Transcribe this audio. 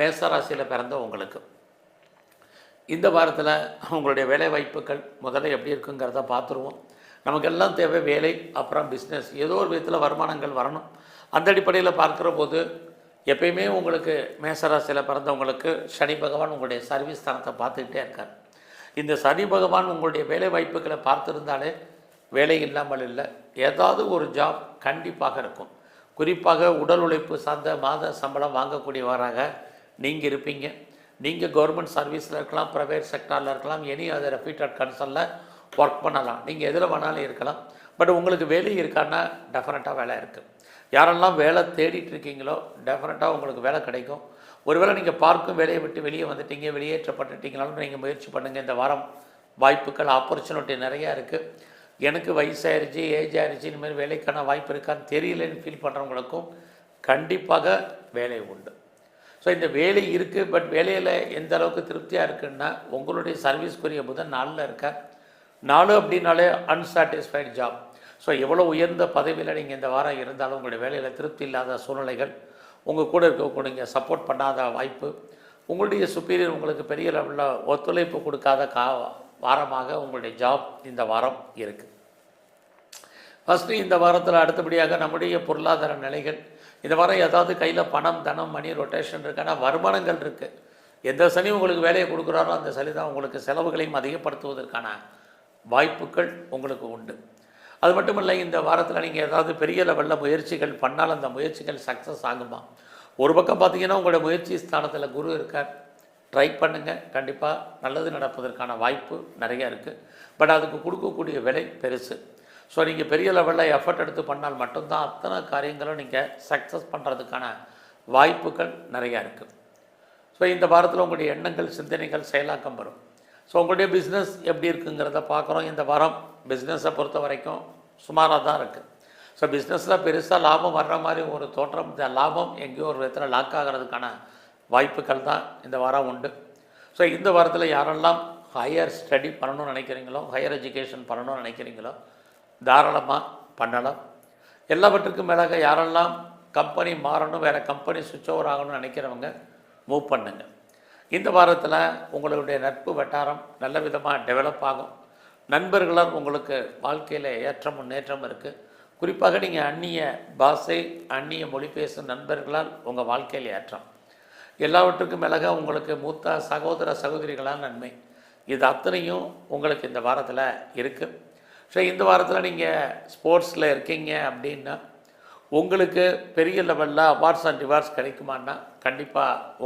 மேசராசியில் பிறந்த உங்களுக்கு இந்த வாரத்தில் உங்களுடைய வேலை வாய்ப்புகள் முதல்ல எப்படி இருக்குங்கிறத பார்த்துருவோம். நமக்கெல்லாம் தேவை வேலை, அப்புறம் பிஸ்னஸ், ஏதோ ஒரு விதத்தில் வருமானங்கள் வரணும். அந்த அடிப்படையில் பார்க்குற போது எப்பயுமே உங்களுக்கு மேசராசியில் பிறந்தவங்களுக்கு சனி பகவான் உங்களுடைய சர்வீஸ் ஸ்தானத்தை பார்த்துக்கிட்டே இருக்கார். இந்த சனி பகவான் உங்களுடைய வேலை வாய்ப்புகளை பார்த்துருந்தாலே வேலை இல்லாமல் இல்லை, ஏதாவது ஒரு ஜாப் கண்டிப்பாக இருக்கும். குறிப்பாக உடல் உழைப்பு சார்ந்த மாத சம்பளம் வாங்கக்கூடியவராக நீங்கள் இருப்பீங்க. நீங்கள் கவர்மெண்ட் சர்வீஸில் இருக்கலாம், ப்ரைவேட் செக்டாரில் இருக்கலாம், எனி அதர் ரெப்யூட்டட் கன்சர்னில் ஒர்க் பண்ணலாம். நீங்கள் எதில் வேணாலும் இருக்கலாம். பட் உங்களுக்கு வேலை இருக்கான்னா டெஃபினட்டாக வேலை இருக்குது. யாரெல்லாம் வேலை தேடிட்டு இருக்கீங்களோ டெஃபினட்டாக உங்களுக்கு வேலை கிடைக்கும். ஒருவேளை நீங்கள் பார்க்கும் வேலையை விட்டு வெளியே வந்துட்டீங்க, வெளியேற்றப்பட்டுட்டீங்கனாலும் நீங்கள் முயற்சி பண்ணுங்கள். இந்த வாரம் வாய்ப்புகள், ஆப்பர்ச்சுனிட்டி நிறையா இருக்குது. எனக்கு வயசாயிருச்சு, ஏஜ் ஆயிடுச்சு, இனிமேல் வேலைக்கான வாய்ப்பு இருக்கான்னு தெரியலன்னு ஃபீல் பண்ணுறவங்களுக்கும் கண்டிப்பாக வேலை உண்டு. ஸோ இந்த வேலை இருக்குது, பட் வேலையில் எந்த அளவுக்கு திருப்தியாக இருக்குன்னா உங்களுடைய சர்வீஸ்க்குரிய புதன் 4ல் இருக்க. 4 அப்படின்னாலே அன்சாட்டிஸ்ஃபைடு ஜாப். ஸோ எவ்வளோ உயர்ந்த பதவியில் நீங்கள் இந்த வாரம் இருந்தாலும் உங்களுடைய வேலையில் திருப்தி இல்லாத சூழ்நிலைகள், உங்கள் கூட இருக்கக்கூடிய சப்போர்ட் பண்ணாத வாய்ப்பு, உங்களுடைய சுப்பீரியர் உங்களுக்கு பெரிய லெவலில் ஒத்துழைப்பு கொடுக்காத வாரமாக உங்களுடைய ஜாப் இந்த வாரம் இருக்குது. ஃபஸ்ட்டு இந்த வாரத்தில் அடுத்தபடியாக நம்முடைய பொருளாதார நிலைகள், இந்த வாரம் ஏதாவது கையில் பணம், தனம், மணி ரொட்டேஷன் இருக்கான வருமானங்கள் இருக்குது. எந்த சனி உங்களுக்கு வேலையை கொடுக்குறாரோ அந்த சனி தான் உங்களுக்கு செலவுகளையும் அதிகப்படுத்துவதற்கான வாய்ப்புகள் உங்களுக்கு உண்டு. அது மட்டும் இல்லை, இந்த வாரத்தில் நீங்கள் ஏதாவது பெரிய லெவலில் முயற்சிகள் பண்ணால் அந்த முயற்சிகள் சக்ஸஸ் ஆகுமா? ஒரு பக்கம் பார்த்தீங்கன்னா உங்களுடைய முயற்சி ஸ்தானத்தில் குரு இருக்கார். ட்ரை பண்ணுங்கள், கண்டிப்பாக நல்லது நடப்பதற்கான வாய்ப்பு நிறையா இருக்குது. பட் அதுக்கு கொடுக்கக்கூடிய விலை பெருசு. ஸோ நீங்கள் பெரிய லெவலில் எஃபர்ட் எடுத்து பண்ணால் மட்டும்தான் அத்தனை காரியங்களும் நீங்கள் சக்ஸஸ் பண்ணுறதுக்கான வாய்ப்புகள் நிறையா இருக்குது. ஸோ இந்த வாரத்தில் உங்களுடைய எண்ணங்கள், சிந்தனைகள் செயலாக்கம் வரும். ஸோ உங்களுடைய பிஸ்னஸ் எப்படி இருக்குங்கிறத பார்க்குறோம். இந்த வாரம் பிஸ்னஸை பொறுத்த வரைக்கும் சுமாராக தான் இருக்குது. ஸோ பிஸ்னஸில் பெருசாக லாபம் வர்ற மாதிரி ஒரு தோற்றம், இந்த லாபம் எங்கேயோ ஒரு விதத்தில் லாக் ஆகிறதுக்கான வாய்ப்புகள் தான் இந்த வாரம் உண்டு. ஸோ இந்த வாரத்தில் யாரெல்லாம் ஹையர் ஸ்டடி பண்ணணும்னு நினைக்கிறீங்களோ, ஹையர் எஜுகேஷன் பண்ணணும்னு நினைக்கிறீங்களோ தாராளமாக பண்ணலாம். எல்லாவற்றுக்கும் மேலாக யாரெல்லாம் கம்பெனி மாறணும், வேறு கம்பெனி சுவிட்ச் ஓவர் ஆகணும்னு நினைக்கிறவங்க மூவ் பண்ணுங்க. இந்த வாரத்தில் உங்களுடைய நட்பு வட்டாரம் நல்ல விதமாக டெவலப் ஆகும். நண்பர்களால் உங்களுக்கு வாழ்க்கையில் ஏற்றம் முன்னேற்றம் இருக்குது. குறிப்பாக நீங்கள் அந்நிய பாஷை, அந்நிய மொழி பேசும் நண்பர்களால் உங்கள் வாழ்க்கையில் ஏற்றம். எல்லாவற்றுக்கும் மேலாக உங்களுக்கு மூத்த சகோதர சகோதரிகளால் நன்மை. இது அத்தனையும் உங்களுக்கு இந்த வாரத்தில் இருக்குது. ஸோ இந்த வாரத்தில் நீங்கள் ஸ்போர்ட்ஸில் இருக்கீங்க அப்படின்னா உங்களுக்கு பெரிய லெவலில் அவார்ட்ஸ் அண்ட் ரிவார்ட்ஸ் கிடைக்குமான்னா கண்டிப்பாக